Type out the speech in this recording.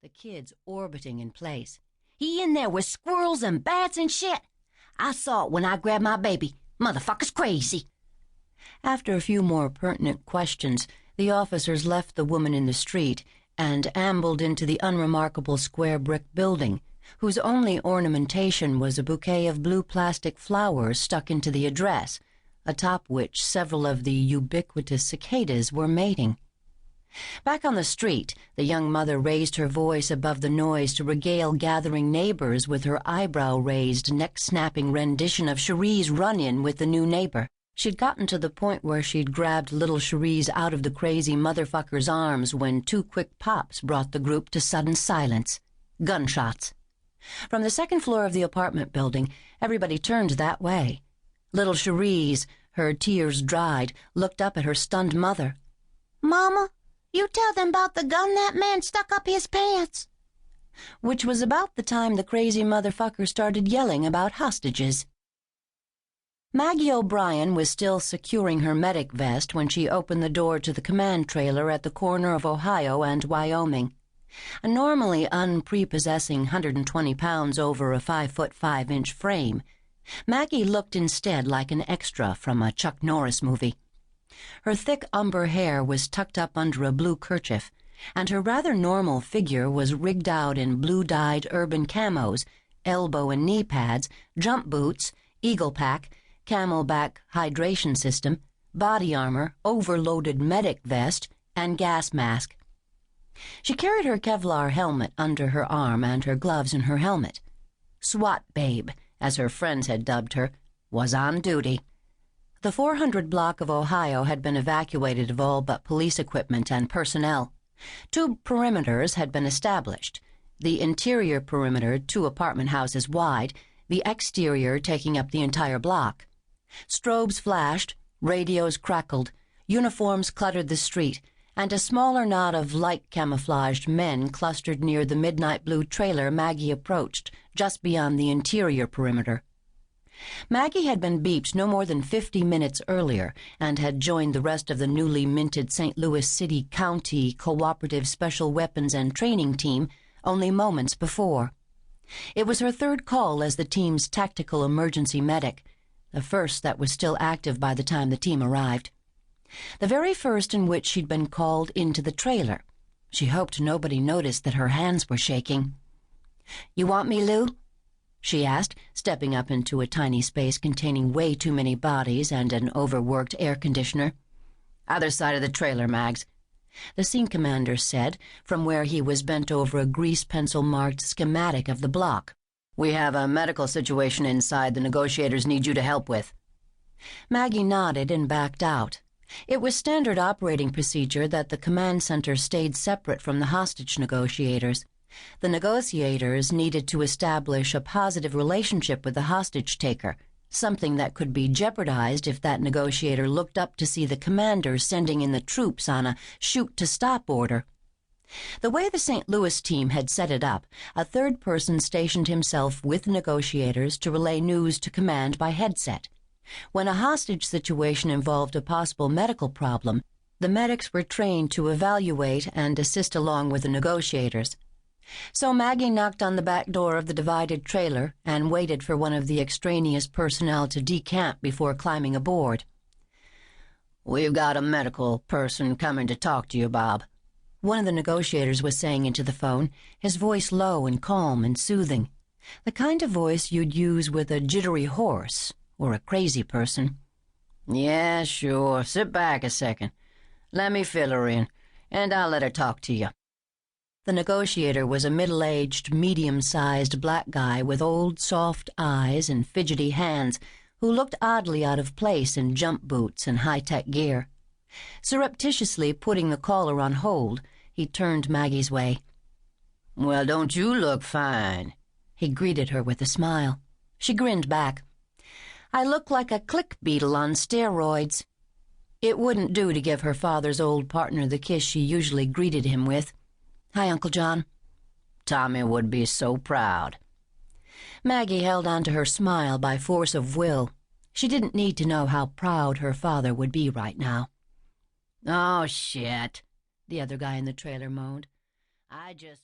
the kids orbiting in place. "He in there with squirrels and bats and shit. I saw it when I grabbed my baby. Motherfucker's crazy." After a few more pertinent questions, the officers left the woman in the street and ambled into the unremarkable square brick building, whose only ornamentation was a bouquet of blue plastic flowers stuck into the address, atop which several of the ubiquitous cicadas were mating. Back on the street, the young mother raised her voice above the noise to regale gathering neighbors with her eyebrow-raised, neck-snapping rendition of Cherie's run-in with the new neighbor. She'd gotten to the point where she'd grabbed little Cherise out of the crazy motherfucker's arms when 2 quick pops brought the group to sudden silence. Gunshots. From the second floor of the apartment building, everybody turned that way. Little Cherise, her tears dried, looked up at her stunned mother. "Mama, you tell them about the gun that man stuck up his pants." Which was about the time the crazy motherfucker started yelling about hostages. Maggie O'Brien was still securing her medic vest when she opened the door to the command trailer at the corner of Ohio and Wyoming. A normally unprepossessing 120 pounds over a 5'5" frame, Maggie looked instead like an extra from a Chuck Norris movie. Her thick umber hair was tucked up under a blue kerchief, and her rather normal figure was rigged out in blue-dyed urban camos, elbow and knee pads, jump boots, eagle pack, camelback hydration system, body armor, overloaded medic vest, and gas mask. She carried her Kevlar helmet under her arm and her gloves in her helmet. SWAT babe, as her friends had dubbed her, was on duty. The 400 block of Ohio had been evacuated of all but police equipment and personnel. 2 perimeters had been established, the interior perimeter 2 apartment houses wide, the exterior taking up the entire block. Strobes flashed, radios crackled, uniforms cluttered the street, and a smaller knot of light camouflaged men clustered near the midnight blue trailer Maggie approached, just beyond the interior perimeter. Maggie had been beeped no more than 50 minutes earlier and had joined the rest of the newly minted St. Louis City County Cooperative Special Weapons and Training Team only moments before. It was her 3rd call as the team's tactical emergency medic, the first that was still active by the time the team arrived. The very first in which she'd been called into the trailer. She hoped nobody noticed that her hands were shaking. "You want me, Lou?" she asked, stepping up into a tiny space containing way too many bodies and an overworked air conditioner. "Other side of the trailer, Mags," the scene commander said, from where he was bent over a grease pencil-marked schematic of the block. "We have a medical situation inside the negotiators need you to help with." Maggie nodded and backed out. It was standard operating procedure that the command center stayed separate from the hostage negotiators. The negotiators needed to establish a positive relationship with the hostage-taker, something that could be jeopardized if that negotiator looked up to see the commander sending in the troops on a shoot-to-stop order. The way the St. Louis team had set it up, a 3rd person stationed himself with negotiators to relay news to command by headset. When a hostage situation involved a possible medical problem, the medics were trained to evaluate and assist along with the negotiators. So Maggie knocked on the back door of the divided trailer and waited for one of the extraneous personnel to decamp before climbing aboard. "We've got a medical person coming to talk to you, Bob," one of the negotiators was saying into the phone, his voice low and calm and soothing, the kind of voice you'd use with a jittery horse or a crazy person. "Yeah, sure. Sit back a second. Let me fill her in, and I'll let her talk to you." The negotiator was a middle-aged, medium-sized black guy with old, soft eyes and fidgety hands who looked oddly out of place in jump boots and high-tech gear. Surreptitiously putting the caller on hold, he turned Maggie's way. "Well, don't you look fine?" He greeted her with a smile. She grinned back. "I look like a click beetle on steroids." It wouldn't do to give her father's old partner the kiss she usually greeted him with. "Hi, Uncle John." "Tommy would be so proud." Maggie held on to her smile by force of will. She didn't need to know how proud her father would be right now. "Oh, shit," the other guy in the trailer moaned. "I just..."